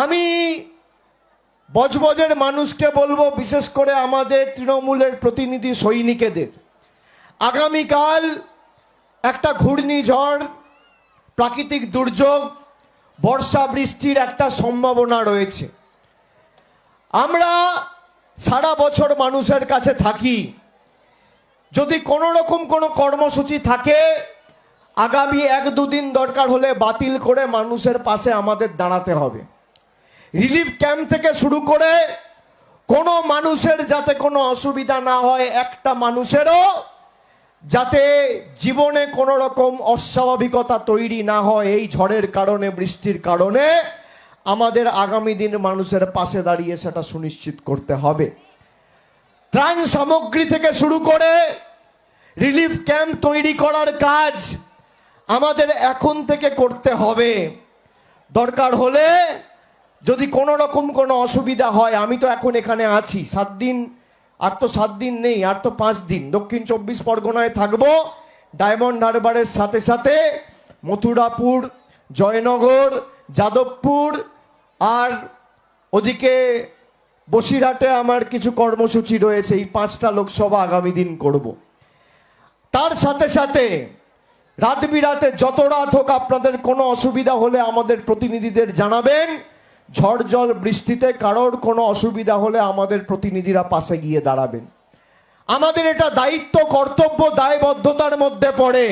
আমি বজবজের মানুষকে বলবো, বিশেষ করে আমাদের তৃণমূলের প্রতিনিধি সৈনিকেদের, আগামীকাল একটা ঘূর্ণিঝড়, প্রাকৃতিক দুর্যোগ, বর্ষা বৃষ্টির একটা সম্ভাবনা রয়েছে। আমরা সারা বছর মানুষের কাছে থাকি। যদি কোনো রকম কোনো কর্মসূচি থাকে, আগামী 1-2 দিন দরকার হলে বাতিল করে মানুষের পাশে আমাদের দাঁড়াতে হবে। রিলিফ ক্যাম্প থেকে শুরু করে কোনো মানুষের যাতে কোনো অসুবিধা না হয়, একটা মানুষেরও যাতে জীবনে কোনো রকম অস্বাভাবিকতা তৈরি না হয়, এই ঝড়ের কারণে, বৃষ্টির কারণে আমাদের আগামী দিন মানুষের পাশে দাঁড়িয়ে সেটা সুনিশ্চিত করতে হবে। ত্রাণ সামগ্রী থেকে শুরু করে রিলিফ ক্যাম্প তৈরি করার কাজ আমাদের এখন থেকে করতে হবে। দরকার হলে যদি কোনো রকম কোনো অসুবিধা হয়, আমি তো এখন এখানে আছি 7 দিন, আর তো 7 দিন নেই, আর তো 5 দিন দক্ষিণ 24 পরগনায় থাকবো। ডায়মন্ড হারবারের সাথে সাথে মথুরাপুর, জয়নগর, যাদবপুর আর ওদিকে বসিরহাটে আমার কিছু কর্মসূচি রয়েছে। এই 5টা লোকসভা আগামী দিন করব। তার সাথে সাথে রাত বিরাতে যত রাত হোক, আপনাদের কোনো অসুবিধা হলে আমাদের প্রতিনিধিদের জানাবেন। ঝড় জল বৃষ্টিতে কারোর কোনো অসুবিধা হলে আমাদের প্রতিনিধিরা পাশে গিয়ে দাঁড়াবেন। আমাদের এটা দায়িত্ব, কর্তব্য, দায়বদ্ধতার মধ্যে পড়ে।